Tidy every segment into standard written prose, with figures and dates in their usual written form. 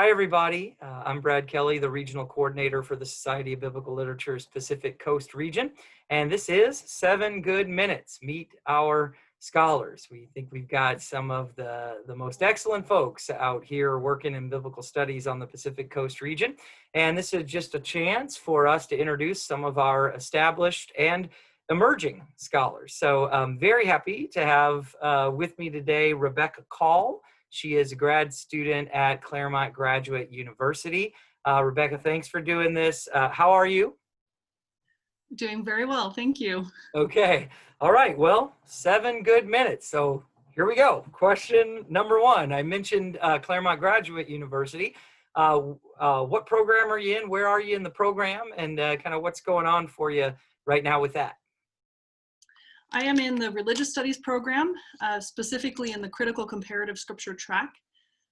Hi, everybody. I'm Brad Kelly, the Regional Coordinator for the Society of Biblical Literature's Pacific Coast region. And this is 7 Good Minutes, Meet Our Scholars. We think we've got some of the most excellent folks out here working in biblical studies on the Pacific Coast region. And this is just a chance for us to introduce some of our established and emerging scholars. So I'm very happy to have with me today Rebekah Call. She is a grad student at Claremont Graduate University. Rebekah, thanks for doing this. How are you? Doing very well, thank you. Okay, all right, well, 7 good minutes. So here we go. Question number 1. I mentioned Claremont Graduate University. What program are you in? Where are you in the program? And kind of what's going on for you right now with that? I am in the Religious Studies program, specifically in the Critical Comparative Scripture track.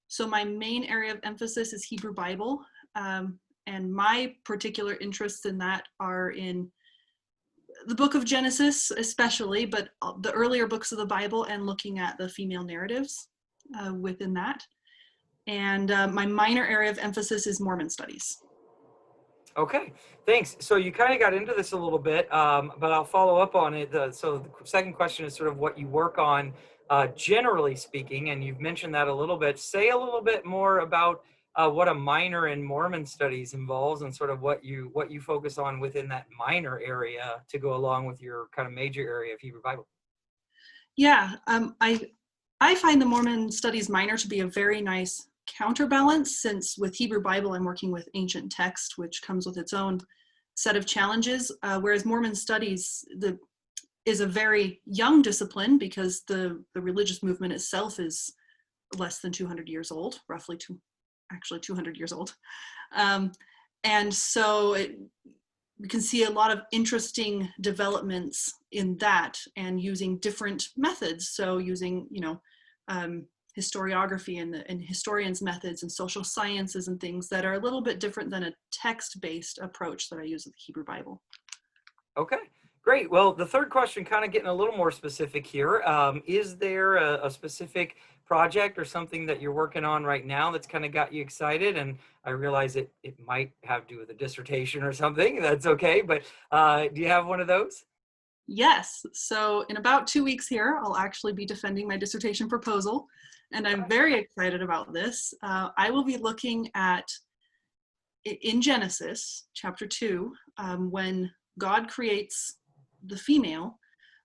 So my main area of emphasis is Hebrew Bible, and my particular interests in that are in the book of Genesis especially, but the earlier books of the Bible and looking at the female narratives within that. And my minor area of emphasis is Mormon studies. Okay, thanks. So you kind of got into this a little bit, but I'll follow up on it. So the second question is sort of what you work on, generally speaking, and you've mentioned that a little bit. Say a little bit more about what a minor in Mormon studies involves and sort of what you focus on within that minor area to go along with your kind of major area of Hebrew Bible. Yeah, I find the Mormon studies minor to be a very nice counterbalance, since with Hebrew Bible I'm working with ancient text, which comes with its own set of challenges, whereas Mormon studies is a very young discipline because the religious movement itself is less than 200 years old, roughly 200 years old. And so we can see a lot of interesting developments in that and using different methods. So using, historiography and historians' methods and social sciences and things that are a little bit different than a text-based approach that I use with the Hebrew Bible. Okay, great. Well, the third question, kind of getting a little more specific here. Is there a specific project or something that you're working on right now that's kind of got you excited? And I realize it might have to do with a dissertation or something. That's okay, but do you have one of those? Yes, so in about 2 weeks here, I'll actually be defending my dissertation proposal, and I'm very excited about this. I will be looking at, in Genesis, chapter 2, when God creates the female,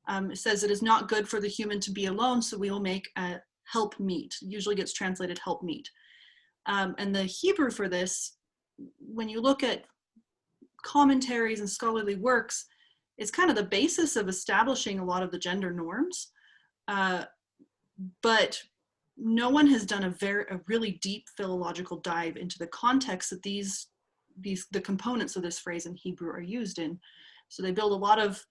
it says it is not good for the human to be alone, so we will make a help meet. Usually gets translated help meet. And the Hebrew for this, when you look at commentaries and scholarly works, it's kind of the basis of establishing a lot of the gender norms. But no one has done a really deep philological dive into the context that the components of this phrase in Hebrew are used in. So they build a lot of,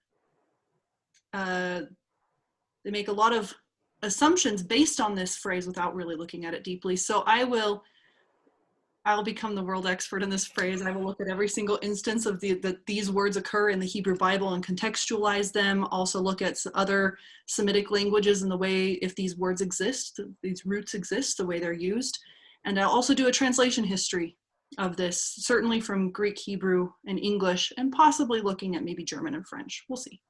they make a lot of assumptions based on this phrase without really looking at it deeply. So I'll become the world expert in this phrase. I will look at every single instance of that these words occur in the Hebrew Bible and contextualize them. Also look at other Semitic languages and the way, if these words exist, these roots exist, the way they're used. And I'll also do a translation history of this, certainly from Greek, Hebrew, and English, and possibly looking at maybe German and French. We'll see.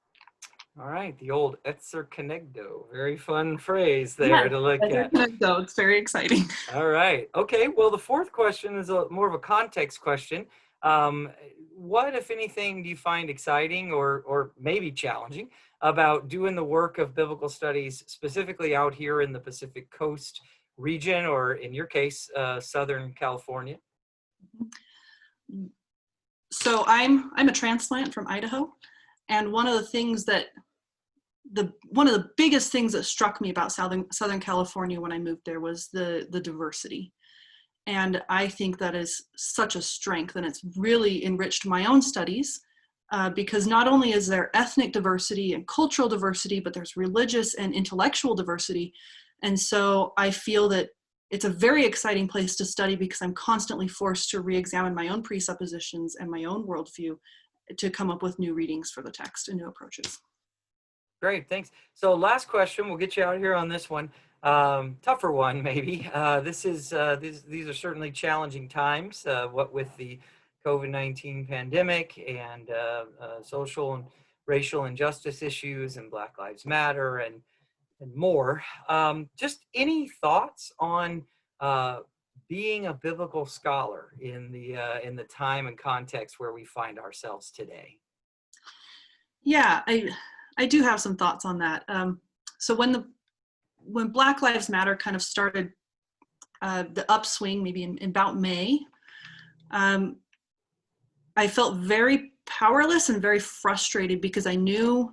All right, the old Etzer Kenegdo. Very fun phrase there to look at. So it's very exciting. All right. Okay. Well, the fourth question is more of a context question. What, if anything, do you find exciting or maybe challenging about doing the work of biblical studies, specifically out here in the Pacific Coast region, or in your case, Southern California? So I'm a transplant from Idaho, and one of the things that one of the biggest things that struck me about Southern California when I moved there was the diversity. And I think that is such a strength, and it's really enriched my own studies because not only is there ethnic diversity and cultural diversity, but there's religious and intellectual diversity. And so I feel that it's a very exciting place to study because I'm constantly forced to re-examine my own presuppositions and my own worldview to come up with new readings for the text and new approaches. Great, thanks. So last question, we'll get you out here on this one. Tougher one, maybe. These are certainly challenging times, what with the COVID-19 pandemic and social and racial injustice issues and Black Lives Matter and more. Just any thoughts on being a biblical scholar in the time and context where we find ourselves today? Yeah, I do have some thoughts on that. So when Black Lives Matter kind of started the upswing, maybe in about May, I felt very powerless and very frustrated because I knew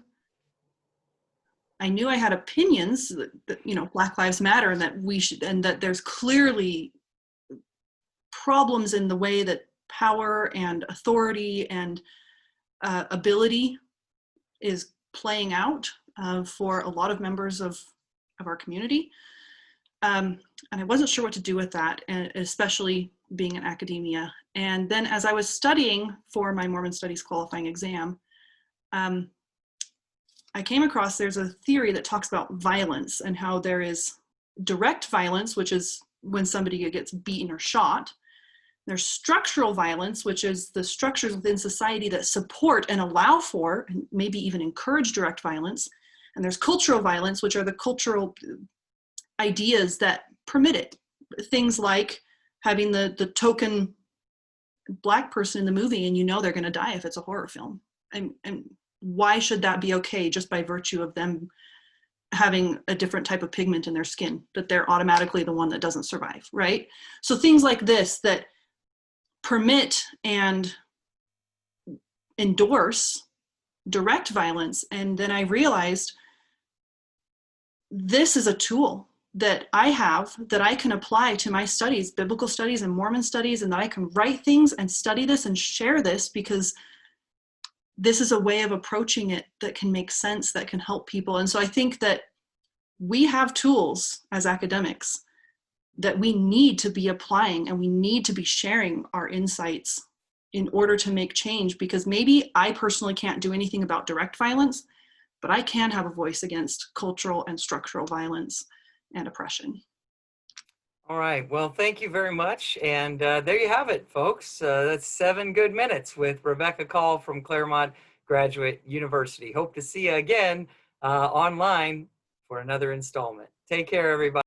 I had opinions that Black Lives Matter and that we should, and that there's clearly problems in the way that power and authority and ability is playing out for a lot of members of our community. And I wasn't sure what to do with that, and especially being in academia. And then as I was studying for my Mormon Studies qualifying exam, I came across, there's a theory that talks about violence and how there is direct violence, which is when somebody gets beaten or shot. There's structural violence, which is the structures within society that support and allow for, and maybe even encourage direct violence. And there's cultural violence, which are the cultural ideas that permit it. Things like having the token Black person in the movie and they're going to die if it's a horror film. And why should that be okay just by virtue of them having a different type of pigment in their skin, that they're automatically the one that doesn't survive, right? So things like this that permit and endorse direct violence. And then I realized this is a tool that I have that I can apply to my studies, biblical studies and Mormon studies, and that I can write things and study this and share this, because this is a way of approaching it that can make sense, that can help people. And so I think that we have tools as academics that we need to be applying, and we need to be sharing our insights in order to make change, because maybe I personally can't do anything about direct violence, but I can have a voice against cultural and structural violence and oppression. All right. Well, thank you very much. And there you have it, folks. That's 7 good minutes with Rebekah Call from Claremont Graduate University. Hope to see you again online for another installment. Take care, everybody.